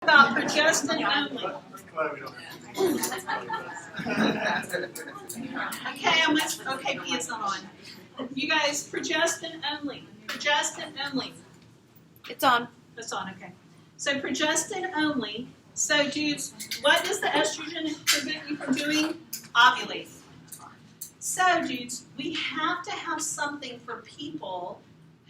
About progestin only. Okay, P is not on. You guys, progestin only. Progestin only. It's on. It's on, okay. So progestin only. So dudes, what does the estrogen prevent you from doing? Ovulating. So dudes, we have to have something for people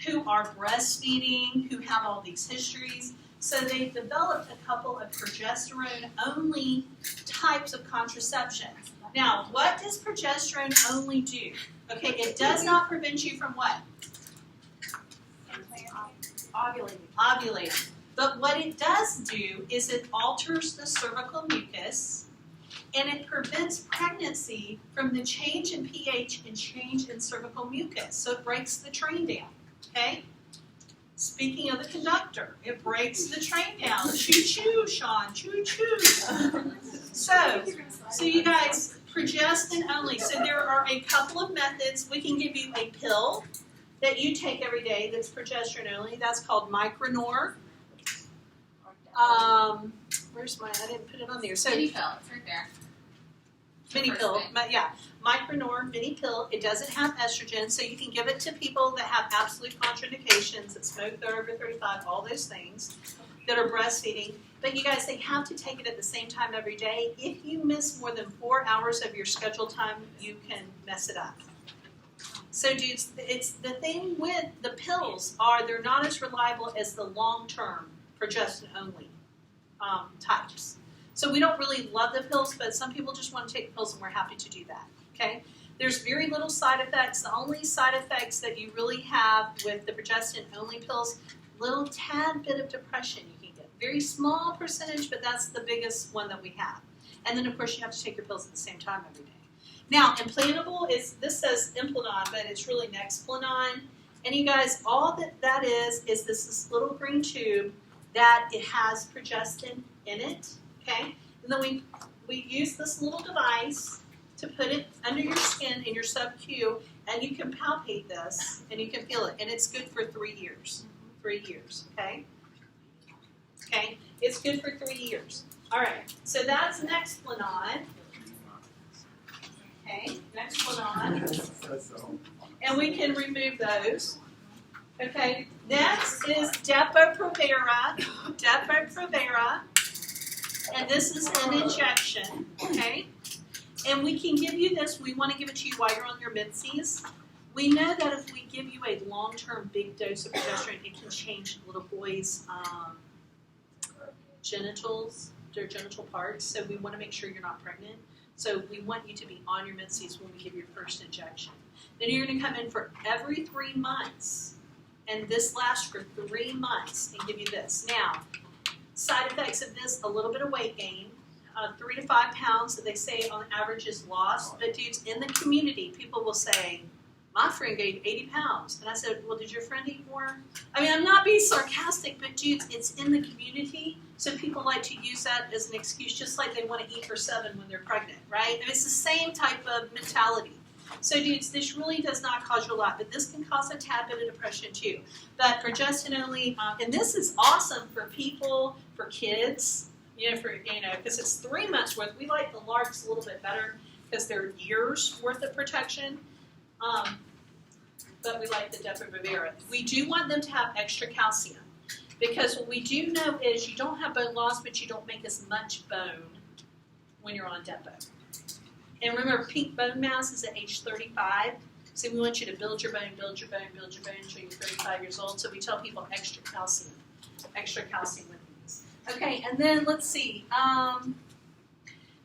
who are breastfeeding, who have all these histories. So they've developed a couple of progesterone-only types of contraception. Now, what does progesterone only do? Okay, it does not prevent you from what? Ovulating. But what it does do is it alters the cervical mucus, and it prevents pregnancy from the change in pH and change in cervical mucus. So it breaks the train down, okay? Speaking of the conductor, it breaks the train down. Choo-choo, Sean, choo-choo. So you guys, progestin only. So there are a couple of methods. We can give you a pill that you take every day that's progesterone only. That's called Micronor. Where's mine? I didn't put it on there. So mini pill, it's right there. Mini pill, yeah. Micronor mini pill. It doesn't have estrogen, so you can give it to people that have absolute contraindications, that smoke, they're over 35, all those things, that are breastfeeding. But you guys, they have to take it at the same time every day. If you miss more than 4 hours of your scheduled time, you can mess it up. So dudes, it's the thing with the pills are they're not as reliable as the long-term progestin only types. So we don't really love the pills, but some people just want to take pills, and we're happy to do that. Okay? There's very little side effects. The only side effects that you really have with the progestin only pills, little tad bit of depression you can get. Very small percentage, but that's the biggest one that we have. And then of course you have to take your pills at the same time every day. Now, implantable this says Implanon, but it's really Nexplanon. And you guys, all that is this little green tube that it has progestin in it. Okay? And then we use this little device to put it under your skin in your sub-Q, and you can palpate this, and you can feel it. And it's good for 3 years. 3 years, okay? Okay? It's good for 3 years. All right. So that's Nexplanon. Okay? Nexplanon. And we can remove those. Okay? Next is Depo-Provera. Depo-Provera. And this is an injection, okay? And we can give you this. We want to give it to you while you're on your menses. We know that if we give you a long-term big dose of progesterone, it can change little boys' genitals, their genital parts. So we want to make sure you're not pregnant. So we want you to be on your menses when we give your first injection. Then you're going to come in for every 3 months. And this lasts for 3 months and give you this. Now, side effects of this, a little bit of weight gain, 3 to 5 pounds that they say on average is lost. But dudes, in the community, people will say, my friend gained 80 pounds. And I said, well, did your friend eat more? I mean, I'm not being sarcastic, but dudes, it's in the community. So people like to use that as an excuse, just like they want to eat for 7 when they're pregnant, right? And it's the same type of mentality. So dudes, this really does not cause you a lot, but this can cause a tad bit of depression too. But progestin only, and this is awesome for people, for kids, because it's 3 months worth. We like the larks a little bit better because they're years worth of protection. But we like the Depo-Provera. We do want them to have extra calcium because what we do know is you don't have bone loss, but you don't make as much bone when you're on Depo. And remember, peak bone mass is at age 35. So we want you to build your bone until you're 35 years old. So we tell people extra calcium with these. Okay, and then let's see.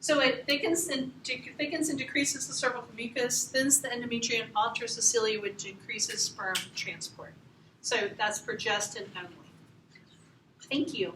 So it thickens and decreases the cervical mucus, thins the endometrium, alters the cilia, which decreases sperm transport. So that's progestin only. Thank you.